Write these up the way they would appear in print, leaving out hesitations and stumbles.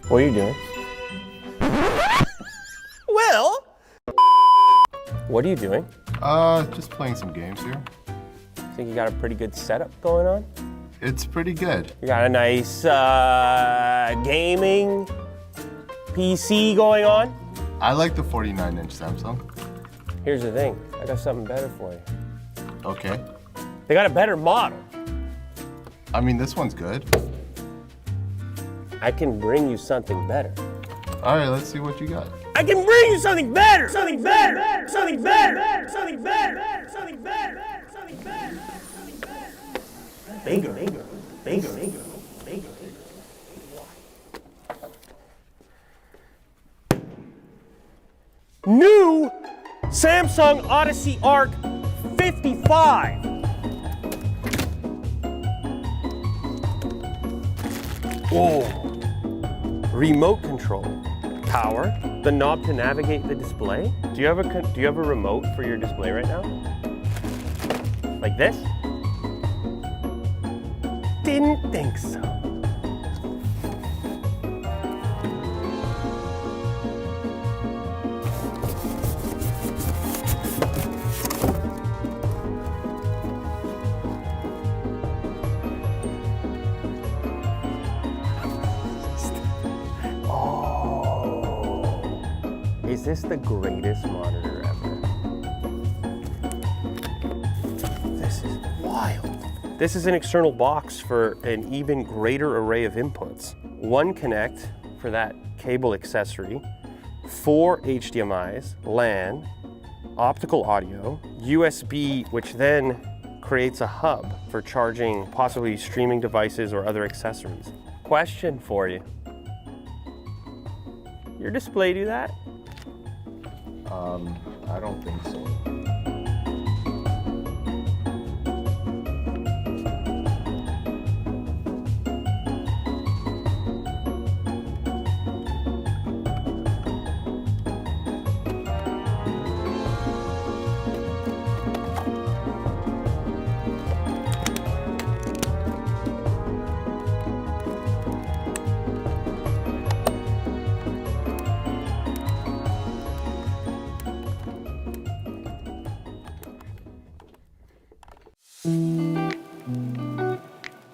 What are you doing? Well, what are you doing? Just playing some games here. Think you got a pretty good setup going on? It's pretty good. You got a nice gaming PC going on? I like the 49-inch Samsung. Here's the thing, I got something better for you. Okay. They got a better model. I mean, this one's good. I can bring you something better. All right, let's see what you got. I can bring you something better! Something better! Something better! Something better! Something better! Something better! Bingo, bingo, bingo, bingo, bingo. New Samsung Odyssey Arc 55. Whoa. Remote control. Power. The knob to navigate the display. Do you have a remote for your display right now? Like this? Didn't think so. Is this the greatest monitor ever? This is wild. This is an external box for an even greater array of inputs. One connect for that cable accessory, 4 HDMIs, LAN, optical audio, USB, which then creates a hub for charging possibly streaming devices or other accessories. Question for you. Your display do that? I don't think so.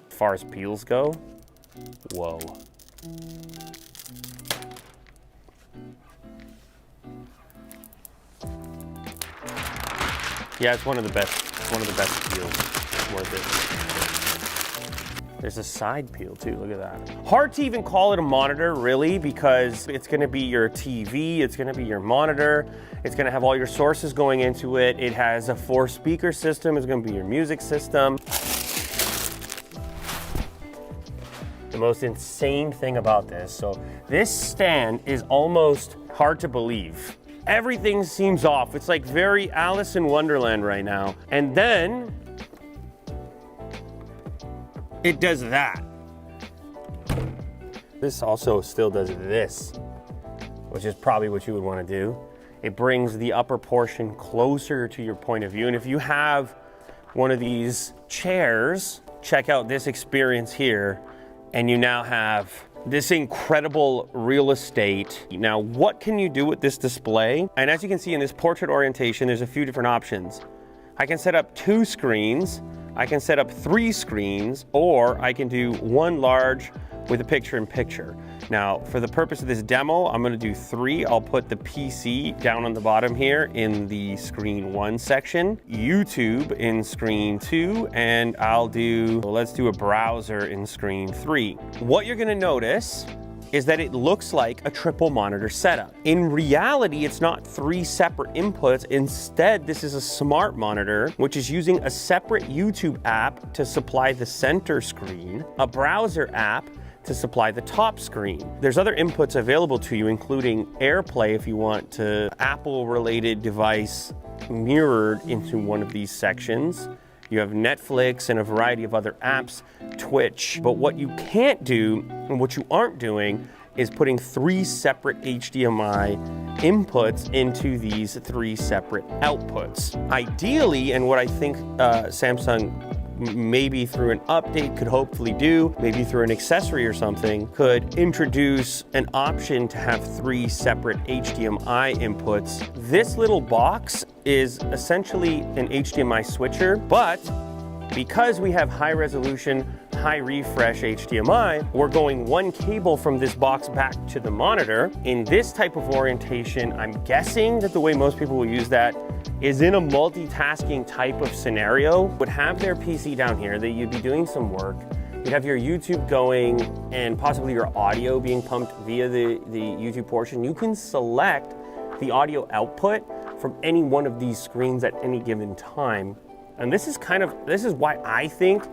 As far as peels go, whoa. Yeah, it's one of the best peels. It's worth it. There's a side peel too, look at that. Hard to even call it a monitor, really, because it's gonna be your TV, it's gonna be your monitor, it's gonna have all your sources going into it. It has a 4-speaker system, it's gonna be your music system. The most insane thing about this, so this stand is almost hard to believe. Everything seems off. It's like very Alice in Wonderland right now. And then it does that. This also still does this, which is probably what you would want to do. It brings the upper portion closer to your point of view. And if you have one of these chairs, check out this experience here. And you now have this incredible real estate. Now, what can you do with this display? And as you can see in this portrait orientation, there's a few different options. I can set up 2 screens, I can set up 3 screens, or I can do one large with a picture-in-picture. Now, for the purpose of this demo, I'm gonna do 3. I'll put the PC down on the bottom here in the screen 1 section, YouTube in screen 2, and let's do a browser in screen 3. What you're gonna notice is that it looks like a triple monitor setup. In reality, it's not 3 separate inputs. Instead, this is a smart monitor, which is using a separate YouTube app to supply the center screen, a browser app to supply the top screen. There's other inputs available to you, including AirPlay if you want to Apple-related device mirrored into one of these sections. You have Netflix and a variety of other apps, Twitch. But what you can't do, and what you aren't doing, is putting 3 separate HDMI inputs into these 3 separate outputs. Ideally, and what I think Samsung maybe through an update could hopefully do, maybe through an accessory or something, could introduce an option to have 3 separate HDMI inputs. This little box is essentially an HDMI switcher, but because we have high resolution, high refresh HDMI, we're going one cable from this box back to the monitor. In this type of orientation, I'm guessing that the way most people will use that is in a multitasking type of scenario. Would have their PC down here, that you'd be doing some work. You'd have your YouTube going and possibly your audio being pumped via the YouTube portion. You can select the audio output from any one of these screens at any given time. And this is why I think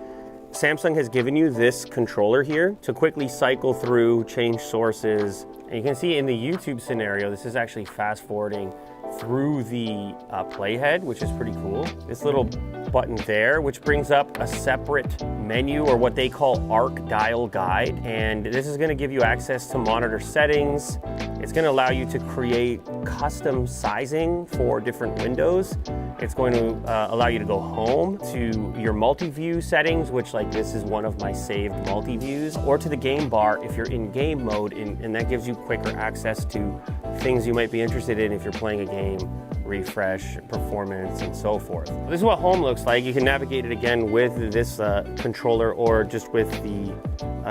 Samsung has given you this controller here to quickly cycle through, change sources. And you can see in the YouTube scenario, this is actually fast forwarding through the playhead, which is pretty cool. This little button there, which brings up a separate menu, or what they call Arc Dial Guide. And this is gonna give you access to monitor settings. It's gonna allow you to create custom sizing for different windows. It's going to allow you to go home to your multi-view settings, which like this is one of my saved multi-views, or to the game bar if you're in game mode, and that gives you quicker access to things you might be interested in if you're playing a game, refresh, performance, and so forth. This is what home looks like. You can navigate it again with this controller or just with the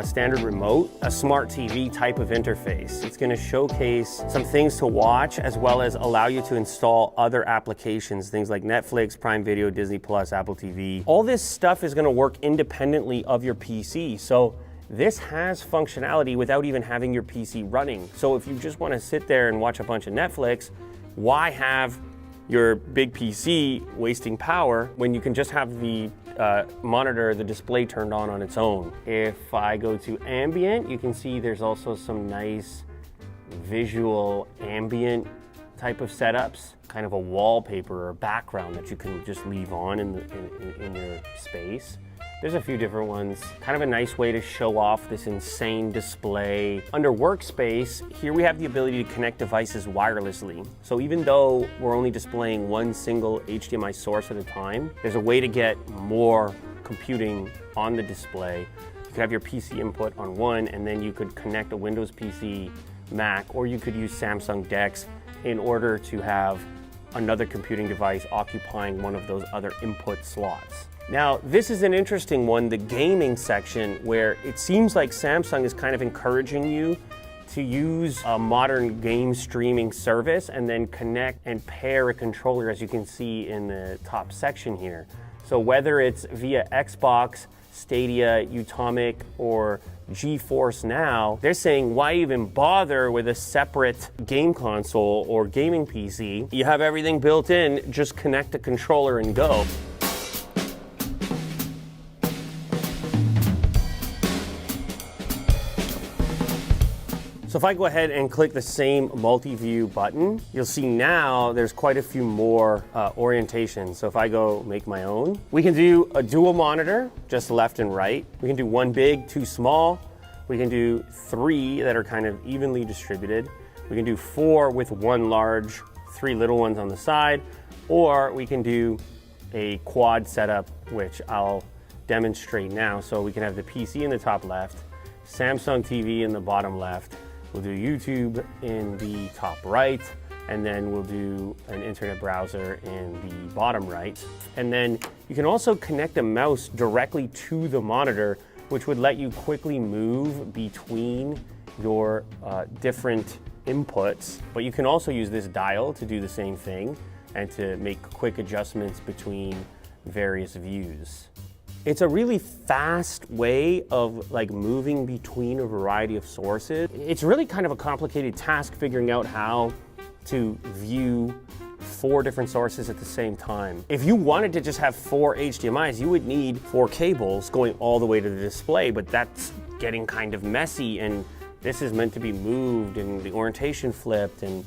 standard remote, a smart TV type of interface. It's gonna showcase some things to watch, as well as allow you to install other applications, things like Netflix, Prime Video, Disney Plus, Apple TV. All this stuff is gonna work independently of your PC. So this has functionality without even having your PC running. So if you just wanna sit there and watch a bunch of Netflix, why have your big PC wasting power when you can just have the monitor, the display turned on its own? If I go to ambient, you can see there's also some nice visual ambient type of setups, kind of a wallpaper or background that you can just leave on in your space. There's a few different ones. Kind of a nice way to show off this insane display. Under workspace, here we have the ability to connect devices wirelessly. So even though we're only displaying one single HDMI source at a time, there's a way to get more computing on the display. You could have your PC input on one, and then you could connect a Windows PC, Mac, or you could use Samsung DeX in order to have another computing device occupying one of those other input slots. Now, this is an interesting one, the gaming section, where it seems like Samsung is kind of encouraging you to use a modern game streaming service and then connect and pair a controller, as you can see in the top section here. So whether it's via Xbox, Stadia, Utomic, or GeForce Now, they're saying, why even bother with a separate game console or gaming PC? You have everything built in, just connect a controller and go. So if I go ahead and click the same multi-view button, you'll see now there's quite a few more orientations. So if I go make my own, we can do a dual monitor, just left and right. We can do one big, two small. We can do 3 that are kind of evenly distributed. We can do 4 with 1 large, 3 little ones on the side, or we can do a quad setup, which I'll demonstrate now. So we can have the PC in the top left, Samsung TV in the bottom left. We'll do YouTube in the top right, and then we'll do an internet browser in the bottom right. And then you can also connect a mouse directly to the monitor, which would let you quickly move between your different inputs. But you can also use this dial to do the same thing and to make quick adjustments between various views. It's a really fast way of like moving between a variety of sources. It's really kind of a complicated task figuring out how to view 4 different sources at the same time. If you wanted to just have 4 HDMIs, you would need 4 cables going all the way to the display, but that's getting kind of messy, and this is meant to be moved and the orientation flipped and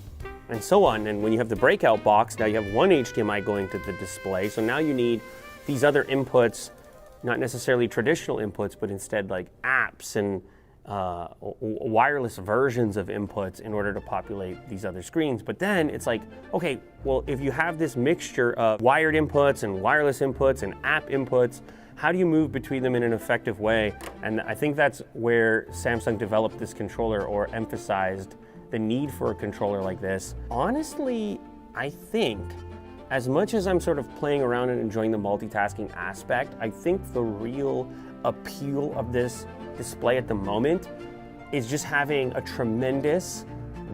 so on. And when you have the breakout box, now you have 1 HDMI going to the display, so now you need these other inputs, not necessarily traditional inputs, but instead like apps and wireless versions of inputs in order to populate these other screens. But then it's like, okay, well, if you have this mixture of wired inputs and wireless inputs and app inputs, How do you move between them in an effective way? And I think that's where Samsung developed this controller, or emphasized the need for a controller like this. Honestly, I think, as much as I'm sort of playing around and enjoying the multitasking aspect, I think the real appeal of this display at the moment is just having a tremendous,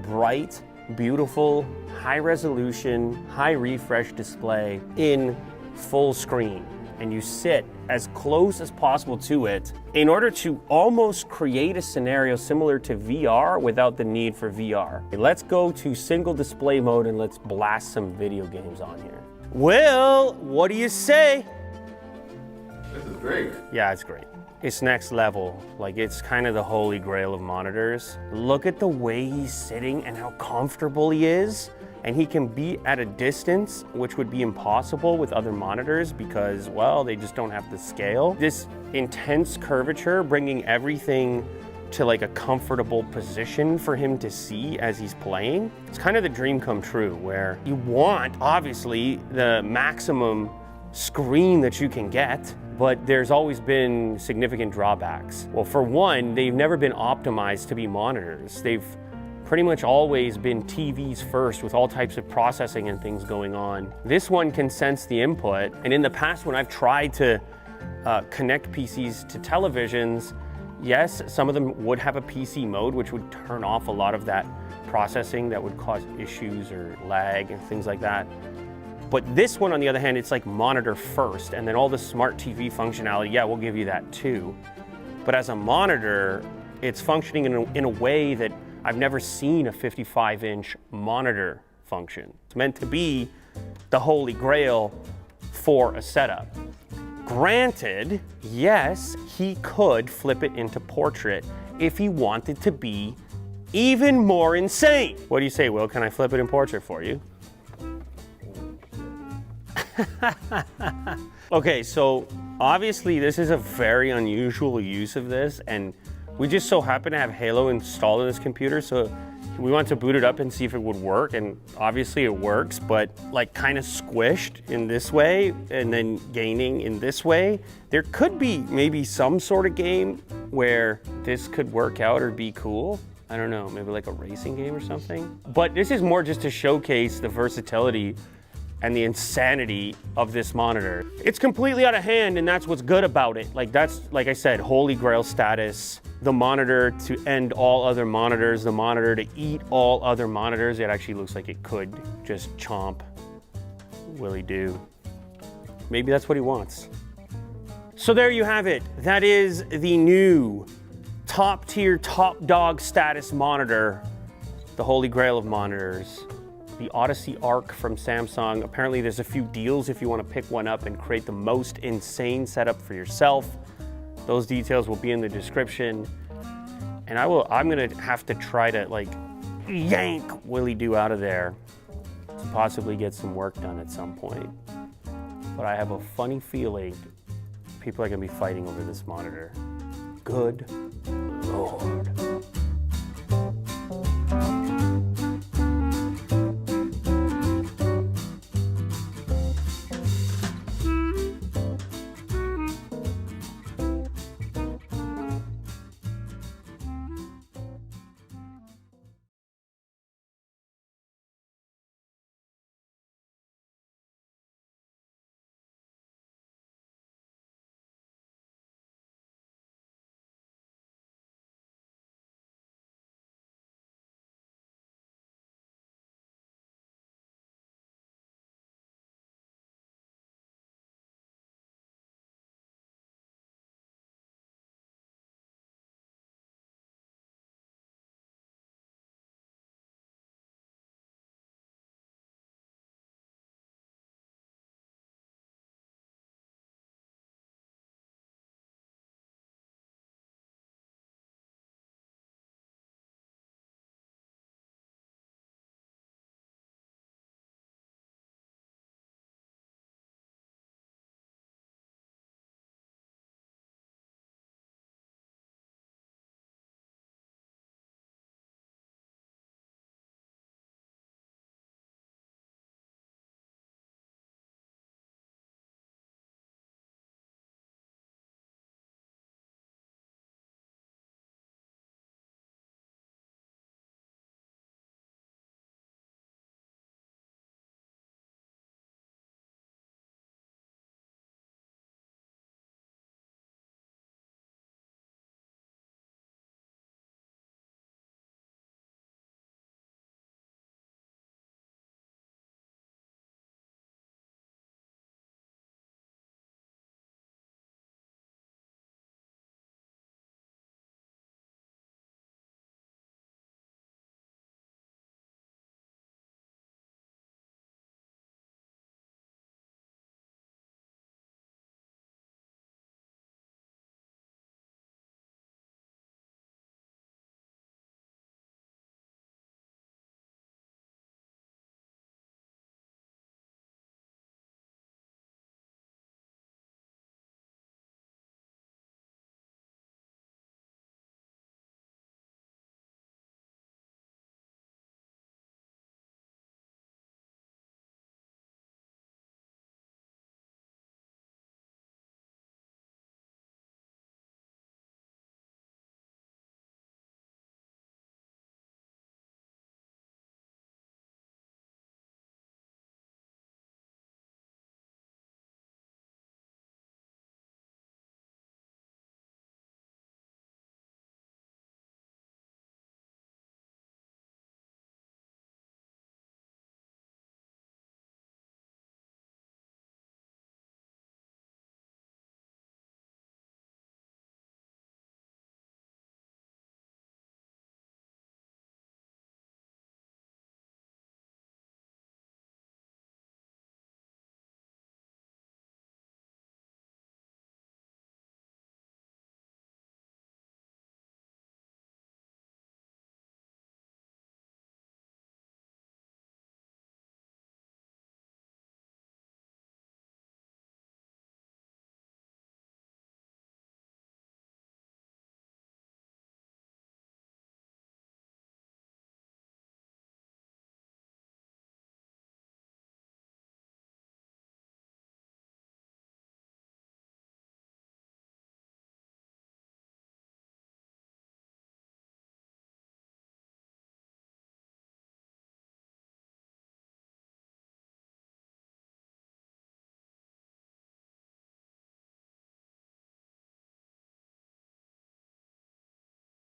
bright, beautiful, high resolution, high refresh display in full screen. And you sit as close as possible to it in order to almost create a scenario similar to VR without the need for VR. Let's go to single display mode and let's blast some video games on here. Will, what do you say? This is great. Yeah, it's great. It's next level. Like, it's kind of the holy grail of monitors. Look at the way he's sitting and how comfortable he is. And he can be at a distance, which would be impossible with other monitors because, well, they just don't have the scale. This intense curvature, bringing everything to like a comfortable position for him to see as he's playing. It's kind of the dream come true, where you want, obviously, the maximum screen that you can get, but there's always been significant drawbacks. Well, for one, they've never been optimized to be monitors. They've pretty much always been TVs first, with all types of processing and things going on. This one can sense the input, and in the past when I've tried to connect PCs to televisions, yes, some of them would have a PC mode, which would turn off a lot of that processing that would cause issues or lag and things like that. But this one, on the other hand, it's like monitor first, and then all the smart TV functionality, yeah, we'll give you that too. But as a monitor, it's functioning in a way that I've never seen a 55-inch monitor function. It's meant to be the holy grail for a setup. Granted, yes, he could flip it into portrait if he wanted to be even more insane. What do you say, Will? Can I flip it in portrait for you? Okay, so obviously this is a very unusual use of this, and we just so happen to have Halo installed on this computer, so we want to boot it up and see if it would work, and obviously it works, but like kind of squished in this way and then gaining in this way. There could be maybe some sort of game where this could work out or be cool. I don't know, maybe like a racing game or something. But this is more just to showcase the versatility and the insanity of this monitor. It's completely out of hand, and that's what's good about it. Like, that's, like I said, holy grail status. The monitor to end all other monitors, the monitor to eat all other monitors. It actually looks like it could just chomp. Will he do? Maybe that's what he wants. So there you have it. That is the new top tier, top dog status monitor, the holy grail of monitors. The Odyssey Arc from Samsung. Apparently there's a few deals if you want to pick one up and create the most insane setup for yourself. Those details will be in the description. And I'm gonna have to try to like yank Willie Doo out of there to possibly get some work done at some point. But I have a funny feeling people are gonna be fighting over this monitor. Good Lord.